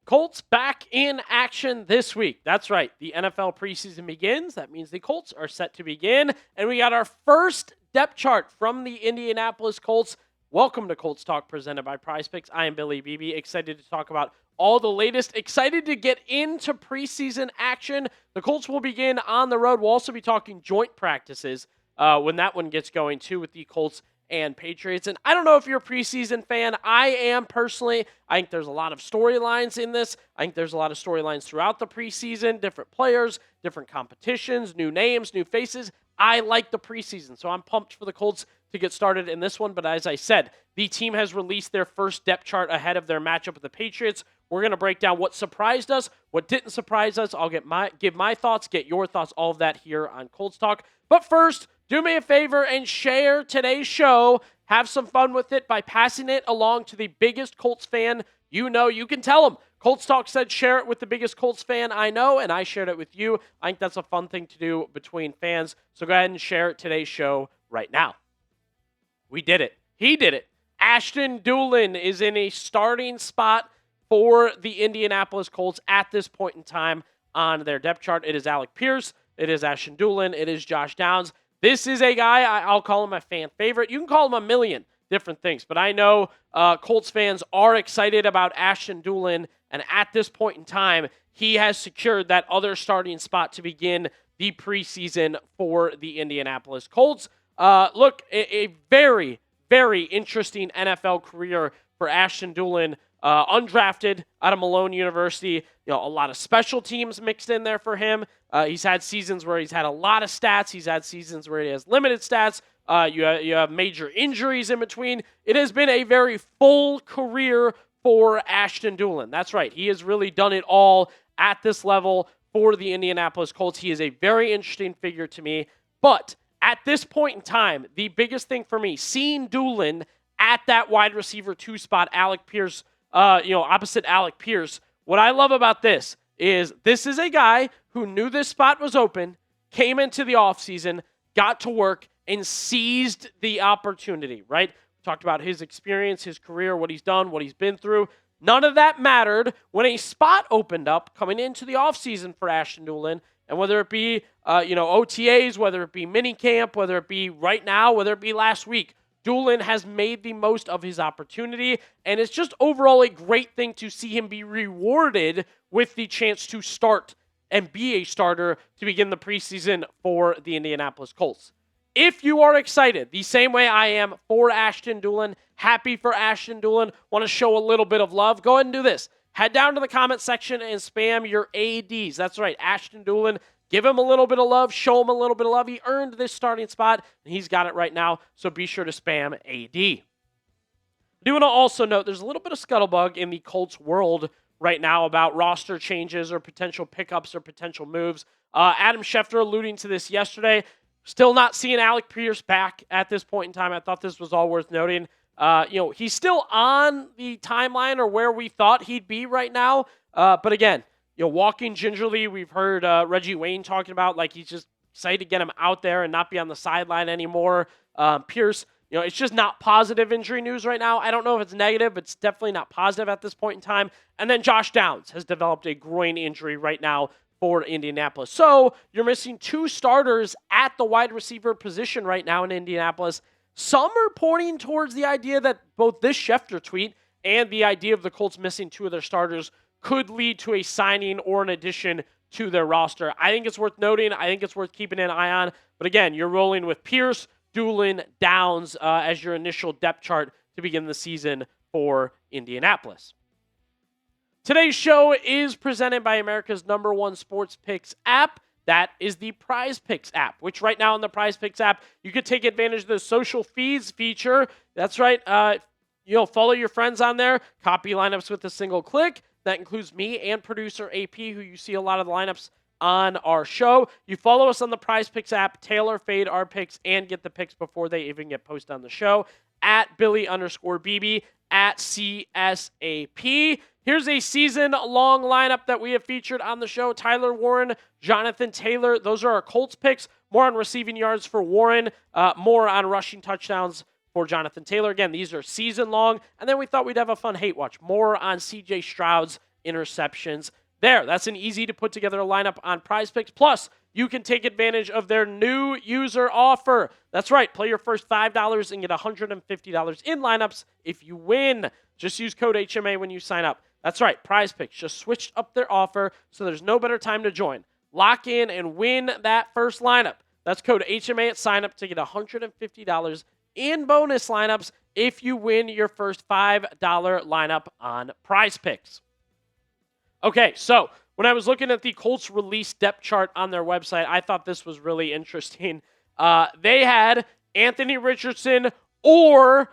Colts back in action this week. That's right. The NFL preseason begins. That means the Colts are set to begin. And we got our first depth chart from the Indianapolis Colts. Welcome to Colts Talk presented by PrizePicks. I am Billy Beebe. Excited to talk about all the latest. Excited to get into preseason action. The Colts will begin on the road. We'll also be talking joint practices when that one gets going too with the Colts and Patriots. And I don't know if you're a preseason fan. I am personally. I think there's a lot of storylines in this. I think there's a lot of storylines throughout the preseason, different players, different competitions, new names, new faces. I like the preseason, so I'm pumped for the Colts to get started in this one. But as I said, the team has released their first depth chart ahead of their matchup with the Patriots. We're going to break down what surprised us, what didn't surprise us. I'll give my thoughts, get your thoughts, all of that here on Colts Talk. But first, do me a favor and share today's show. Have some fun with it by passing it along to the biggest Colts fan you know. You can tell them. Colts Talk said share it with the biggest Colts fan I know, and I shared it with you. I think that's a fun thing to do between fans. So go ahead and share today's show right now. We did it. He did it. Ashton Dulin is in a starting spot for the Indianapolis Colts at this point in time on their depth chart. It is Alec Pierce. It is Ashton Dulin. It is Josh Downs. This is a guy, I'll call him a fan favorite. You can call him a million different things, but I know Colts fans are excited about Ashton Dulin, and at this point in time, he has secured that other starting spot to begin the preseason for the Indianapolis Colts. Look, a very, very interesting NFL career for Ashton Dulin. Undrafted out of Malone University. A lot of special teams mixed in there for him. He's had seasons where he's had a lot of stats. He's had seasons where he has limited stats. You have major injuries in between. It has been a very full career for Ashton Dulin. That's right. He has really done it all at this level for the Indianapolis Colts. He is a very interesting figure to me. But at this point in time, the biggest thing for me, seeing Dulin at that wide receiver 2 spot, Alec Pierce, opposite Alec Pierce. What I love about this is a guy who knew this spot was open, came into the offseason, got to work, and seized the opportunity, right? We talked about his experience, his career, what he's done, what he's been through. None of that mattered when a spot opened up coming into the offseason for Ashton Dulin. And whether it be, OTAs, whether it be minicamp, whether it be right now, whether it be last week, Dulin has made the most of his opportunity, and it's just overall a great thing to see him be rewarded with the chance to start and be a starter to begin the preseason for the Indianapolis Colts. If you are excited, the same way I am for Ashton Dulin, happy for Ashton Dulin, want to show a little bit of love, go ahead and do this. Head down to the comment section and spam your ADs. That's right, Ashton Dulin. Give him a little bit of love. Show him a little bit of love. He earned this starting spot, and he's got it right now, so be sure to spam AD. I do want to also note there's a little bit of scuttlebutt in the Colts world right now about roster changes or potential pickups or potential moves. Adam Schefter alluding to this yesterday. Still not seeing Alec Pierce back at this point in time. I thought this was all worth noting. He's still on the timeline or where we thought he'd be right now. But again, walking gingerly, we've heard Reggie Wayne talking about like he's just excited to get him out there and not be on the sideline anymore. Pierce, it's just not positive injury news right now. I don't know if it's negative, but it's definitely not positive at this point in time. And then Josh Downs has developed a groin injury right now for Indianapolis. So you're missing 2 starters at the wide receiver position right now in Indianapolis. Some are pointing towards the idea that both this Schefter tweet and the idea of the Colts missing 2 of their starters could lead to a signing or an addition to their roster. I think it's worth noting. I think it's worth keeping an eye on. But again, you're rolling with Pierce, Dulin, Downs as your initial depth chart to begin the season for Indianapolis. Today's show is presented by America's #1 sports picks app. That is the PrizePicks app, which right now in the PrizePicks app, you could take advantage of the social feeds feature. That's right. Follow your friends on there, copy lineups with a single click. That includes me and producer AP, who you see a lot of the lineups on our show. You follow us on the PrizePicks app, tailor, fade our picks, and get the picks before they even get posted on the show. At Billy_BB, at CSAP. Here's a season-long lineup that we have featured on the show. Tyler Warren, Jonathan Taylor. Those are our Colts picks. More on receiving yards for Warren. More on rushing touchdowns for Jonathan Taylor. Again, these are season-long. And then we thought we'd have a fun hate watch. More on C.J. Stroud's interceptions there. That's an easy to put together lineup on PrizePicks. Plus, you can take advantage of their new user offer. That's right. Play your first $5 and get $150 in lineups if you win. Just use code HMA when you sign up. That's right. PrizePicks just switched up their offer, so there's no better time to join. Lock in and win that first lineup. That's code HMA at sign up to get $150 in bonus lineups if you win your first $5 lineup on PrizePicks. Okay, so when I was looking at the Colts release depth chart on their website, I thought this was really interesting. They had Anthony Richardson or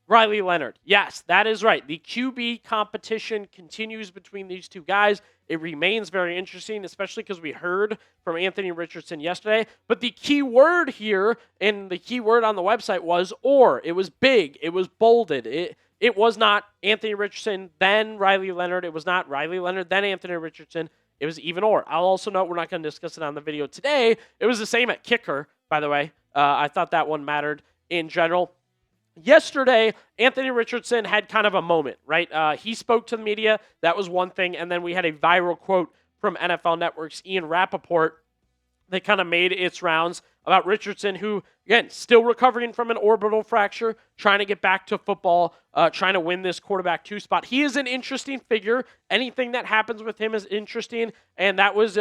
Riley Leonard. Yes, that is right. The QB competition continues between these two guys. It remains very interesting, especially because we heard from Anthony Richardson yesterday. But the key word here, and the key word on the website was or. It was big. It was bolded. It was not Anthony Richardson, then Riley Leonard. It was not Riley Leonard, then Anthony Richardson. It was even or. I'll also note we're not going to discuss it on the video today. It was the same at kicker, by the way. I thought that one mattered in general. Yesterday, Anthony Richardson had kind of a moment, right? He spoke to the media. That was one thing. And then we had a viral quote from NFL Network's Ian Rappaport that kind of made its rounds about Richardson, who, again, still recovering from an orbital fracture, trying to get back to football, trying to win this quarterback 2 spot. He is an interesting figure. Anything that happens with him is interesting, and that was,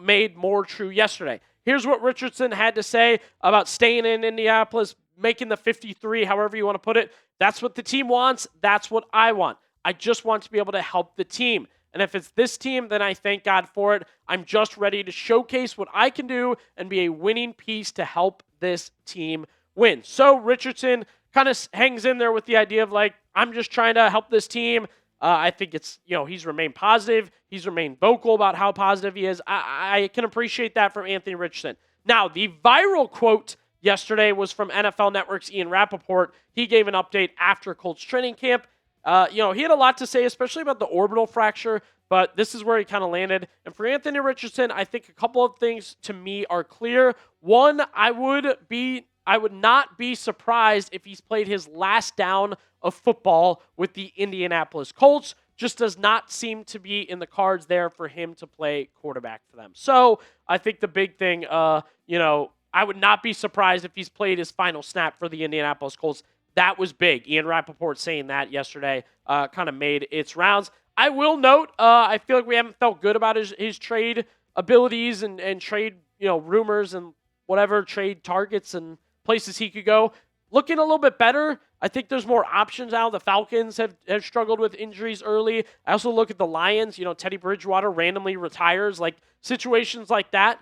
made more true yesterday. Here's what Richardson had to say about staying in Indianapolis, making the 53, however you want to put it. That's what the team wants. That's what I want. I just want to be able to help the team. And if it's this team, then I thank God for it. I'm just ready to showcase what I can do and be a winning piece to help this team win. So Richardson kind of hangs in there with the idea of like, I'm just trying to help this team. I think it's, he's remained positive. He's remained vocal about how positive he is. I can appreciate that from Anthony Richardson. Now, the viral quote yesterday was from NFL Network's Ian Rappaport. He gave an update after Colts training camp. He had a lot to say, especially about the orbital fracture, but this is where he kind of landed. And for Anthony Richardson, I think a couple of things to me are clear. One, I would not be surprised if he's played his last down of football with the Indianapolis Colts. Just does not seem to be in the cards there for him to play quarterback for them. So I think the big thing, I would not be surprised if he's played his final snap for the Indianapolis Colts. That was big. Ian Rappaport saying that yesterday kind of made its rounds. I will note, I feel like we haven't felt good about his trade abilities and trade, rumors and whatever, trade targets and places he could go. Looking a little bit better. I think there's more options now. The Falcons have struggled with injuries early. I also look at the Lions. Teddy Bridgewater randomly retires. Like situations like that,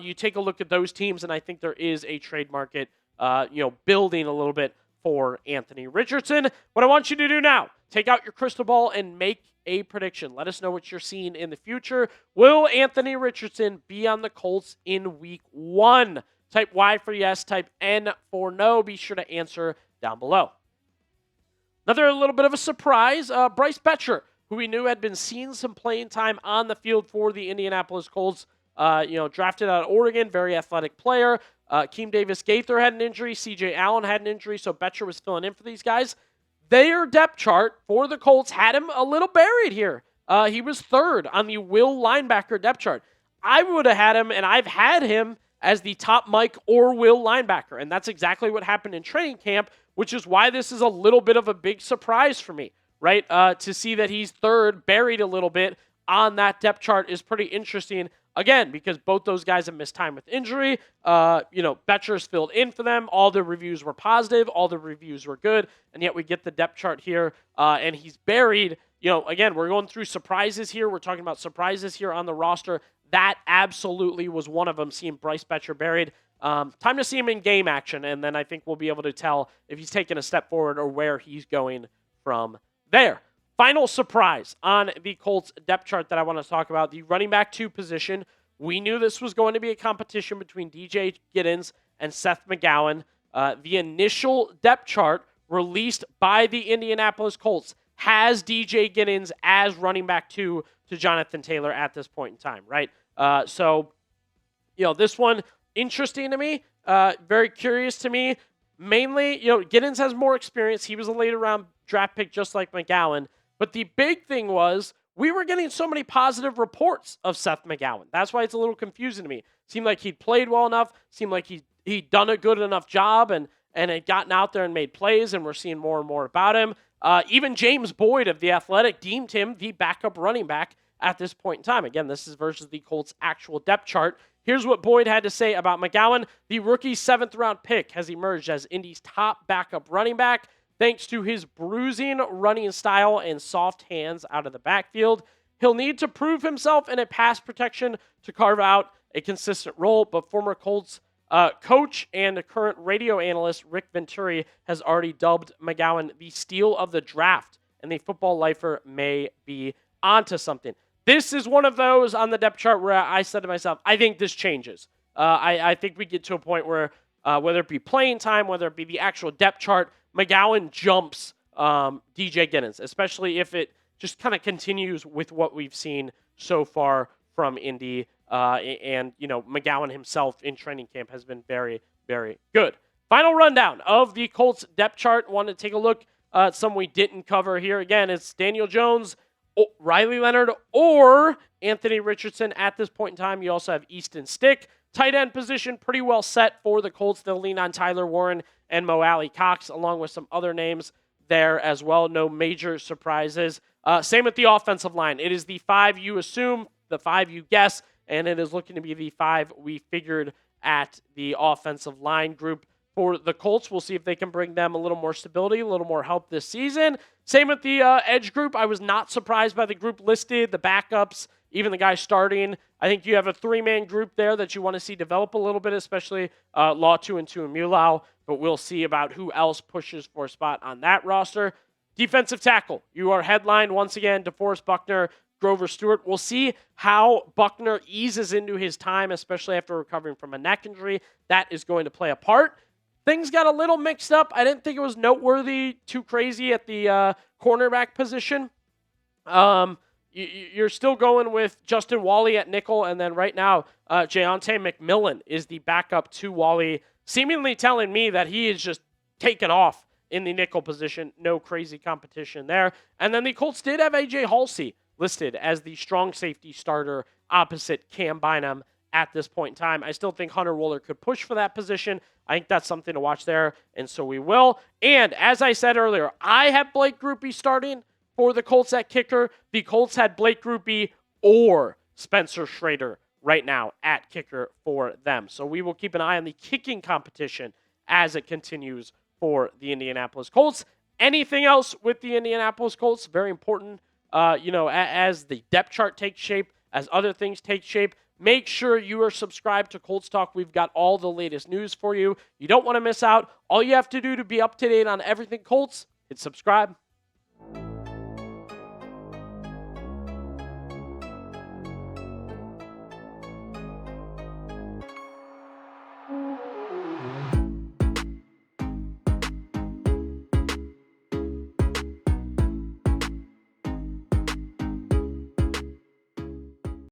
you take a look at those teams, and I think there is a trade market, building a little bit for Anthony Richardson. What I want you to do now, take out your crystal ball and make a prediction. Let us know what you're seeing in the future. Will Anthony Richardson be on the Colts in week 1? Type Y for yes, type N for no. Be sure to answer down below. Another little bit of a surprise, Bryce Boettcher, who we knew had been seeing some playing time on the field for the Indianapolis Colts, drafted out of Oregon, very athletic player. Keem Davis-Gaither had an injury. C.J. Allen had an injury, so Boettcher was filling in for these guys. Their depth chart for the Colts had him a little buried here. He was 3rd on the will linebacker depth chart. I would have had him, and I've had him as the top Mike or will linebacker, and that's exactly what happened in training camp, which is why this is a little bit of a big surprise for me, right? To see that he's 3rd, buried a little bit on that depth chart is pretty interesting. Again, because both those guys have missed time with injury. Boettcher's filled in for them. All the reviews were positive. All the reviews were good. And yet we get the depth chart here, and he's buried. Again, we're going through surprises here. We're talking about surprises here on the roster. That absolutely was one of them, seeing Bryce Boettcher buried. Time to see him in game action, and then I think we'll be able to tell if he's taking a step forward or where he's going from there. Final surprise on the Colts depth chart that I want to talk about, the running back 2 position. We knew this was going to be a competition between DJ Giddens and Seth McGowan. The initial depth chart released by the Indianapolis Colts has DJ Giddens as running back 2 to Jonathan Taylor at this point in time, right? This one, interesting to me, very curious to me. Mainly, Giddens has more experience. He was a later round draft pick just like McGowan. But the big thing was we were getting so many positive reports of Seth McGowan. That's why it's a little confusing to me. Seemed like he'd played well enough, seemed like he'd done a good enough job and had gotten out there and made plays, and we're seeing more and more about him. Even James Boyd of The Athletic deemed him the backup running back at this point in time. Again, this is versus the Colts' actual depth chart. Here's what Boyd had to say about McGowan. The rookie 7th-round pick has emerged as Indy's top backup running back thanks to his bruising running style and soft hands out of the backfield. He'll need to prove himself in a pass protection to carve out a consistent role, but former Colts coach and current radio analyst Rick Venturi has already dubbed McGowan the steal of the draft, and the football lifer may be onto something. This is one of those on the depth chart where I said to myself, I think this changes. I think we get to a point where, whether it be playing time, whether it be the actual depth chart, McGowan jumps DJ Giddens, especially if it just kind of continues with what we've seen so far from Indy. And McGowan himself in training camp has been very, very good. Final rundown of the Colts depth chart. Wanted to take a look at some we didn't cover here. Again, it's Daniel Jones, Riley Leonard, or Anthony Richardson at this point in time. You also have Easton Stick. Tight end position pretty well set for the Colts. They'll lean on Tyler Warren and Mo Alley Cox, along with some other names there as well. No major surprises. Same with the offensive line. It is the 5 you assume, the 5 you guess, and it is looking to be the 5 we figured at the offensive line group for the Colts. We'll see if they can bring them a little more stability, a little more help this season. Same with the edge group. I was not surprised by the group listed, the backups, even the guy starting. I think you have a 3-man group there that you want to see develop a little bit, especially Latu and Tuimulau, but we'll see about who else pushes for a spot on that roster. Defensive tackle. You are headlined once again, DeForest Buckner, Grover Stewart. We'll see how Buckner eases into his time, especially after recovering from a neck injury. That is going to play a part. Things got a little mixed up. I didn't think it was noteworthy, too crazy at the cornerback position. You're still going with Justin Wally at nickel, and then right now, Jayonte McMillan is the backup to Wally, seemingly telling me that he is just taken off in the nickel position. No crazy competition there. And then the Colts did have A.J. Halsey listed as the strong safety starter opposite Cam Bynum at this point in time. I still think Hunter Wooler could push for that position. I think that's something to watch there, and so we will. And as I said earlier, I have Blake Grupe starting for the Colts at kicker. The Colts had Blake Grupe or Spencer Schrader right now at kicker for them. So we will keep an eye on the kicking competition as it continues for the Indianapolis Colts. Anything else with the Indianapolis Colts? Very important, as the depth chart takes shape, as other things take shape. Make sure you are subscribed to Colts Talk. We've got all the latest news for you. You don't want to miss out. All you have to do to be up to date on everything Colts, hit subscribe.